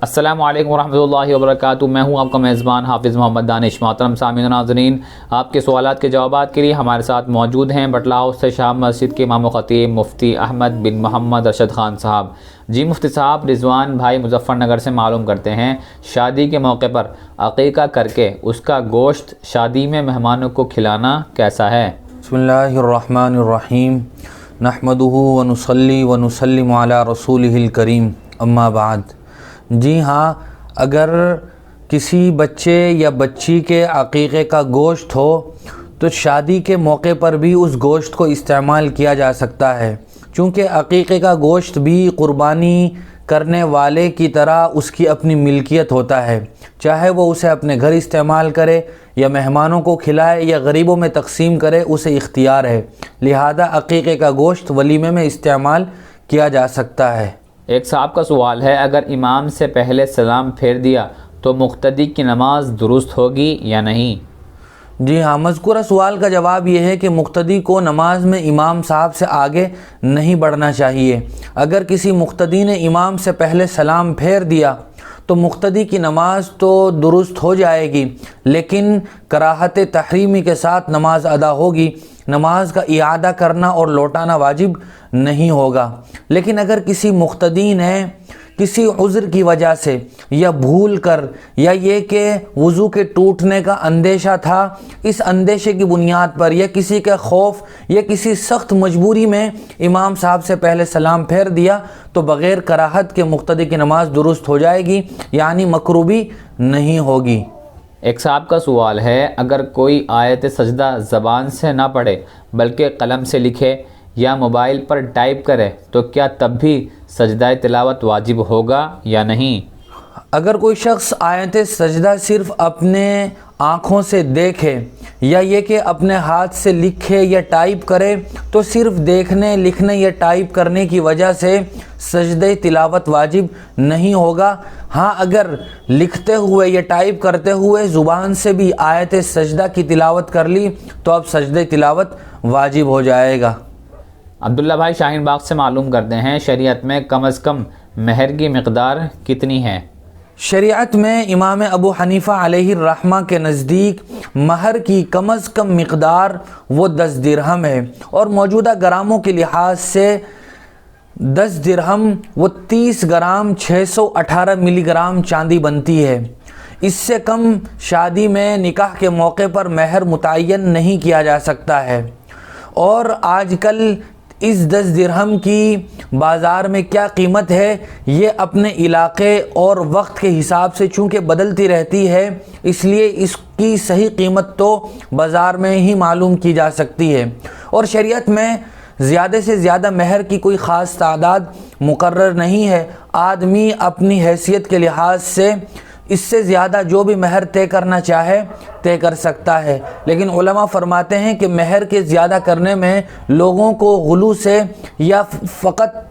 السلام علیکم ورحمۃ اللہ وبرکاتہ۔ میں ہوں آپ کا میزبان حافظ محمد دانش۔ محترم سامعین و ناظرین، آپ کے سوالات کے جوابات کے لیے ہمارے ساتھ موجود ہیں بٹلہ ہاؤس سے شام مسجد کے امام و خطیب مفتی احمد بن محمد ارشد خان صاحب۔ جی مفتی صاحب، رضوان بھائی مظفر نگر سے معلوم کرتے ہیں، شادی کے موقع پر عقیقہ کر کے اس کا گوشت شادی میں مہمانوں کو کھلانا کیسا ہے؟ بسم اللہ الرحمن الرحیم، نحمدہ ونصلی ونسلم علی رسولہ الکریم، اما بعد۔ جی ہاں، اگر کسی بچے یا بچی کے عقیقے کا گوشت ہو تو شادی کے موقع پر بھی اس گوشت کو استعمال کیا جا سکتا ہے، چونکہ عقیقے کا گوشت بھی قربانی کرنے والے کی طرح اس کی اپنی ملکیت ہوتا ہے، چاہے وہ اسے اپنے گھر استعمال کرے یا مہمانوں کو کھلائے یا غریبوں میں تقسیم کرے، اسے اختیار ہے، لہذا عقیقے کا گوشت ولیمے میں استعمال کیا جا سکتا ہے۔ ایک صاحب کا سوال ہے، اگر امام سے پہلے سلام پھیر دیا تو مقتدی کی نماز درست ہوگی یا نہیں؟ جی ہاں، مذکورہ سوال کا جواب یہ ہے کہ مقتدی کو نماز میں امام صاحب سے آگے نہیں بڑھنا چاہیے۔ اگر کسی مقتدی نے امام سے پہلے سلام پھیر دیا تو مقتدی کی نماز تو درست ہو جائے گی، لیکن کراہت تحریمی کے ساتھ نماز ادا ہوگی، نماز کا اعادہ کرنا اور لوٹانا واجب نہیں ہوگا۔ لیکن اگر کسی مقتدی نے کسی عذر کی وجہ سے یا بھول کر یا یہ کہ وضو کے ٹوٹنے کا اندیشہ تھا، اس اندیشے کی بنیاد پر یا کسی کے خوف یا کسی سخت مجبوری میں امام صاحب سے پہلے سلام پھیر دیا تو بغیر کراہت کے مقتدی کی نماز درست ہو جائے گی، یعنی مکروبی نہیں ہوگی۔ ایک صاحب کا سوال ہے، اگر کوئی آیت سجدہ زبان سے نہ پڑھے بلکہ قلم سے لکھے یا موبائل پر ٹائپ کرے تو کیا تب بھی سجدہ تلاوت واجب ہوگا یا نہیں؟ اگر کوئی شخص آیت سجدہ صرف اپنے آنکھوں سے دیکھے یا یہ کہ اپنے ہاتھ سے لکھے یا ٹائپ کرے تو صرف دیکھنے، لکھنے یا ٹائپ کرنے کی وجہ سے سجدہ تلاوت واجب نہیں ہوگا۔ ہاں، اگر لکھتے ہوئے یا ٹائپ کرتے ہوئے زبان سے بھی آیت سجدہ کی تلاوت کر لی تو اب سجدہ تلاوت واجب ہو جائے گا۔ عبداللہ بھائی شاہین باغ سے معلوم کرتے ہیں، شریعت میں کم از کم مہر کی مقدار کتنی ہے؟ شریعت میں امام ابو حنیفہ علیہ الرحمہ کے نزدیک مہر کی کم از کم مقدار وہ 10 درہم ہے، اور موجودہ گراموں کے لحاظ سے 10 درہم وہ 30 گرام 618 ملی گرام چاندی بنتی ہے۔ اس سے کم شادی میں نکاح کے موقع پر مہر متعین نہیں کیا جا سکتا ہے، اور آج کل اس 10 درہم کی بازار میں کیا قیمت ہے یہ اپنے علاقے اور وقت کے حساب سے چونکہ بدلتی رہتی ہے، اس لیے اس کی صحیح قیمت تو بازار میں ہی معلوم کی جا سکتی ہے، اور شریعت میں زیادہ سے زیادہ مہر کی کوئی خاص تعداد مقرر نہیں ہے۔ آدمی اپنی حیثیت کے لحاظ سے اس سے زیادہ جو بھی مہر طے کرنا چاہے طے کر سکتا ہے، لیکن علماء فرماتے ہیں کہ مہر کے زیادہ کرنے میں لوگوں کو غلو سے یا فقط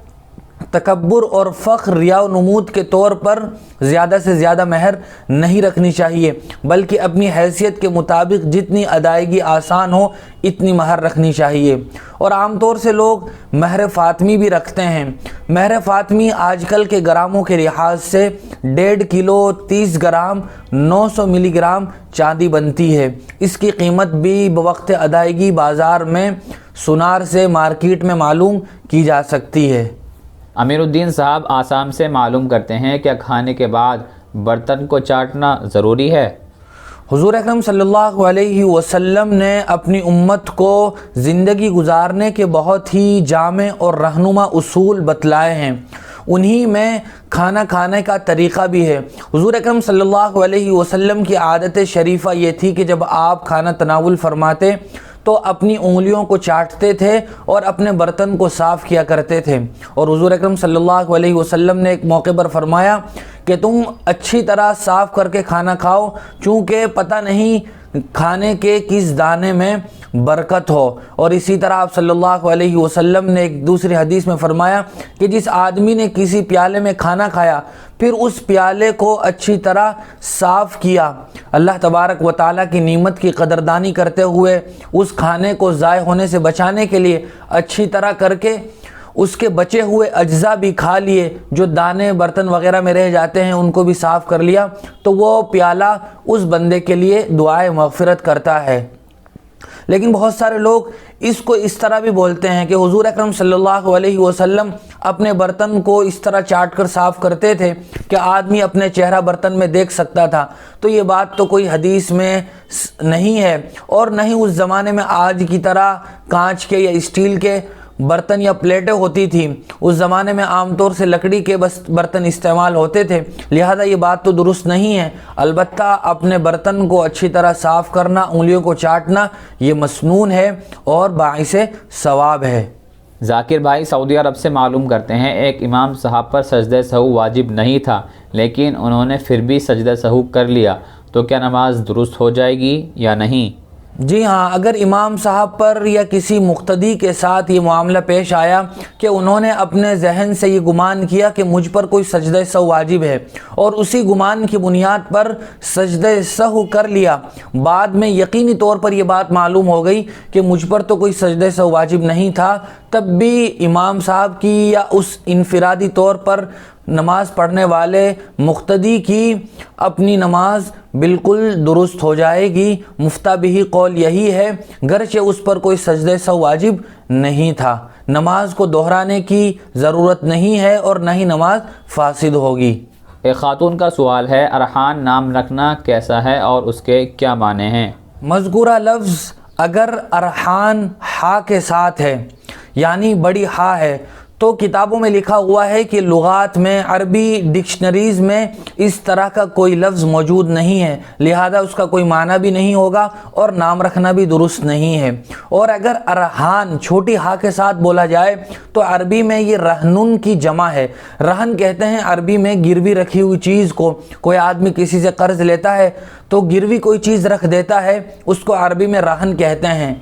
تکبر اور فخر، ریا و نمود کے طور پر زیادہ سے زیادہ مہر نہیں رکھنی چاہیے، بلکہ اپنی حیثیت کے مطابق جتنی ادائیگی آسان ہو اتنی مہر رکھنی چاہیے۔ اور عام طور سے لوگ مہر فاطمی بھی رکھتے ہیں۔ مہر فاطمی آج کل کے گراموں کے لحاظ سے 1.5 کلو 30 گرام 900 ملی گرام چاندی بنتی ہے۔ اس کی قیمت بھی بوقت ادائیگی بازار میں سونار سے مارکیٹ میں معلوم کی جا سکتی ہے۔ امیر الدین صاحب آسام سے معلوم کرتے ہیں، کیا کھانے کے بعد برتن کو چاٹنا ضروری ہے؟ حضور اکرم صلی اللہ علیہ وسلم نے اپنی امت کو زندگی گزارنے کے بہت ہی جامع اور رہنما اصول بتلائے ہیں، انہی میں کھانا کھانے کا طریقہ بھی ہے۔ حضور اکرم صلی اللہ علیہ وسلم کی عادت شریفہ یہ تھی کہ جب آپ کھانا تناول فرماتے تو اپنی انگلیوں کو چاٹتے تھے اور اپنے برتن کو صاف کیا کرتے تھے، اور حضور اکرم صلی اللہ علیہ وسلم نے ایک موقع پر فرمایا کہ تم اچھی طرح صاف کر کے کھانا کھاؤ، چونکہ پتہ نہیں کھانے کے کس دانے میں برکت ہو۔ اور اسی طرح آپ صلی اللہ علیہ وسلم نے ایک دوسری حدیث میں فرمایا کہ جس آدمی نے کسی پیالے میں کھانا کھایا پھر اس پیالے کو اچھی طرح صاف کیا، اللہ تبارک و تعالیٰ کی نعمت کی قدردانی کرتے ہوئے اس کھانے کو ضائع ہونے سے بچانے کے لیے اچھی طرح کر کے اس کے بچے ہوئے اجزاء بھی کھا لیے، جو دانے برتن وغیرہ میں رہ جاتے ہیں ان کو بھی صاف کر لیا، تو وہ پیالہ اس بندے کے لیے دعائے مغفرت کرتا ہے۔ لیکن بہت سارے لوگ اس کو اس طرح بھی بولتے ہیں کہ حضور اکرم صلی اللہ علیہ وسلم اپنے برتن کو اس طرح چاٹ کر صاف کرتے تھے کہ آدمی اپنے چہرہ برتن میں دیکھ سکتا تھا۔ تو یہ بات تو کوئی حدیث میں نہیں ہے، اور نہ ہی اس زمانے میں آج کی طرح کانچ کے یا اسٹیل کے برتن یا پلیٹیں ہوتی تھیں۔ اس زمانے میں عام طور سے لکڑی کے بس برتن استعمال ہوتے تھے، لہذا یہ بات تو درست نہیں ہے۔ البتہ اپنے برتن کو اچھی طرح صاف کرنا، انگلیوں کو چاٹنا، یہ مسنون ہے اور باعث ثواب ہے۔ ذاکر بھائی سعودی عرب سے معلوم کرتے ہیں، ایک امام صاحب پر سجدہ سہو واجب نہیں تھا، لیکن انہوں نے پھر بھی سجدہ سہو کر لیا، تو کیا نماز درست ہو جائے گی یا نہیں؟ جی ہاں، اگر امام صاحب پر یا کسی مقتدی کے ساتھ یہ معاملہ پیش آیا کہ انہوں نے اپنے ذہن سے یہ گمان کیا کہ مجھ پر کوئی سجدہ سہو واجب ہے، اور اسی گمان کی بنیاد پر سجدہ سہو کر لیا، بعد میں یقینی طور پر یہ بات معلوم ہو گئی کہ مجھ پر تو کوئی سجدہ سہو واجب نہیں تھا، تب بھی امام صاحب کی یا اس انفرادی طور پر نماز پڑھنے والے مقتدی کی اپنی نماز بالکل درست ہو جائے گی۔ مفتہ بہی قول یہی ہے، گرچہ اس پر کوئی سجدہ سہو واجب نہیں تھا۔ نماز کو دہرانے کی ضرورت نہیں ہے اور نہ ہی نماز فاسد ہوگی۔ ایک خاتون کا سوال ہے، ارحان نام رکھنا کیسا ہے اور اس کے کیا معنی ہیں؟ مذکورہ لفظ اگر ارحان ہا کے ساتھ ہے، یعنی بڑی ہا ہے، تو کتابوں میں لکھا ہوا ہے کہ لغات میں، عربی ڈکشنریز میں اس طرح کا کوئی لفظ موجود نہیں ہے، لہذا اس کا کوئی معنی بھی نہیں ہوگا اور نام رکھنا بھی درست نہیں ہے۔ اور اگر ارحان چھوٹی ہا کے ساتھ بولا جائے تو عربی میں یہ رہنن کی جمع ہے۔ رہن کہتے ہیں عربی میں گروی رکھی ہوئی چیز کو، کوئی آدمی کسی سے قرض لیتا ہے تو گروی کوئی چیز رکھ دیتا ہے، اس کو عربی میں رہن کہتے ہیں۔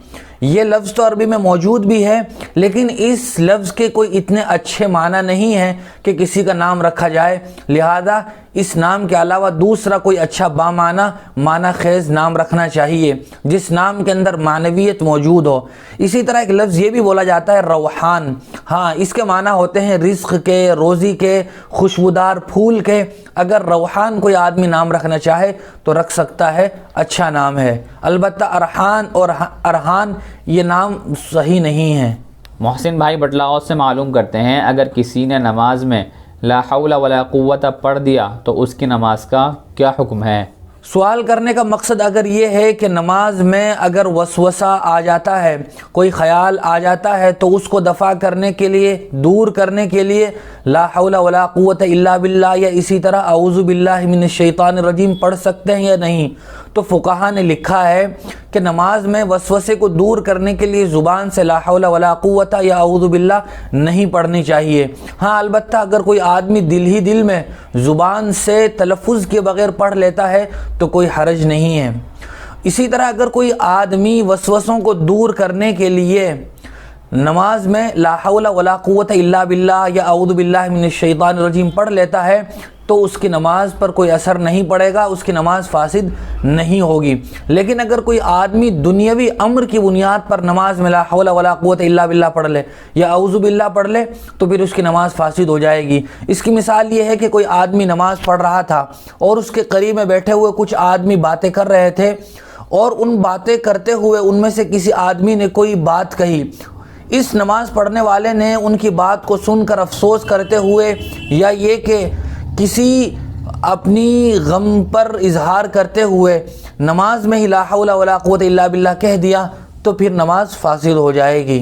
یہ لفظ تو عربی میں موجود بھی ہے، لیکن اس لفظ کے کوئی اتنے اچھے معنی نہیں ہے کہ کسی کا نام رکھا جائے، لہذا اس نام کے علاوہ دوسرا کوئی اچھا معنی خیز نام رکھنا چاہیے، جس نام کے اندر معنویت موجود ہو۔ اسی طرح ایک لفظ یہ بھی بولا جاتا ہے روحان، ہاں اس کے معنی ہوتے ہیں رزق کے، روزی کے، خوشبودار پھول کے۔ اگر روحان کوئی آدمی نام رکھنا چاہے تو رکھ سکتا ہے، اچھا نام ہے۔ البتہ ارحان اور ارحان یہ نام صحیح نہیں ہے۔ محسن بھائی بٹلاؤ سے معلوم کرتے ہیں، اگر کسی نے نماز میں لا حول ولا قوت پڑھ دیا تو اس کی نماز کا کیا حکم ہے؟ سوال کرنے کا مقصد اگر یہ ہے کہ نماز میں اگر وسوسہ آ جاتا ہے، کوئی خیال آ جاتا ہے، تو اس کو دفع کرنے کے لیے، دور کرنے کے لیے لا حول ولا قوت الا باللہ یا اسی طرح اعوذ باللہ من الشیطان الرجیم پڑھ سکتے ہیں یا نہیں؟ تو فقہا نے لکھا ہے کہ نماز میں وسوسے کو دور کرنے کے لیے زبان سے لا حول ولا قوت یا اعوذ باللہ نہیں پڑھنی چاہیے۔ ہاں البتہ اگر کوئی آدمی دل ہی دل میں زبان سے تلفظ کے بغیر پڑھ لیتا ہے تو کوئی حرج نہیں ہے۔ اسی طرح اگر کوئی آدمی وسوسوں کو دور کرنے کے لیے نماز میں لا حول ولا قوت الا باللہ یا اعوذ باللہ من الشیطان الرجیم پڑھ لیتا ہے تو اس کی نماز پر کوئی اثر نہیں پڑے گا، اس کی نماز فاسد نہیں ہوگی۔ لیکن اگر کوئی آدمی دنیاوی امر کی بنیاد پر نماز میں لا حول ولا قوت الا باللہ پڑھ لے یا اعوذ باللہ پڑھ لے تو پھر اس کی نماز فاسد ہو جائے گی۔ اس کی مثال یہ ہے کہ کوئی آدمی نماز پڑھ رہا تھا اور اس کے قریب میں بیٹھے ہوئے کچھ آدمی باتیں کر رہے تھے، اور ان باتیں کرتے ہوئے ان میں سے کسی آدمی نے کوئی بات کہی۔ اس نماز پڑھنے والے نے ان کی بات کو سن کر افسوس کرتے ہوئے یا یہ کہ کسی اپنی غم پر اظہار کرتے ہوئے نماز میں ہی لا حول ولا قوت الا باللہ کہہ دیا تو پھر نماز فاسد ہو جائے گی۔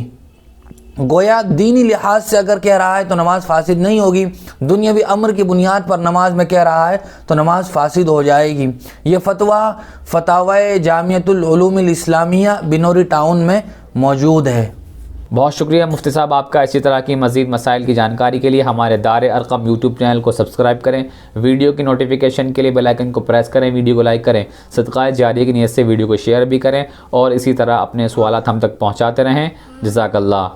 گویا دینی لحاظ سے اگر کہہ رہا ہے تو نماز فاسد نہیں ہوگی، دنیاوی امر کی بنیاد پر نماز میں کہہ رہا ہے تو نماز فاسد ہو جائے گی۔ یہ فتویٰ فتاوی جامعۃ العلوم الاسلامیہ بنوری ٹاؤن میں موجود ہے۔ بہت شکریہ مفتی صاحب آپ کا۔ اسی طرح کی مزید مسائل کی جانکاری کے لیے ہمارے دار ارقم یوٹیوب چینل کو سبسکرائب کریں، ویڈیو کی نوٹیفیکیشن کے لیے بیل آئکن کو پریس کریں، ویڈیو کو لائک کریں، صدقہ جاریہ کی نیت سے ویڈیو کو شیئر بھی کریں، اور اسی طرح اپنے سوالات ہم تک پہنچاتے رہیں۔ جزاک اللہ۔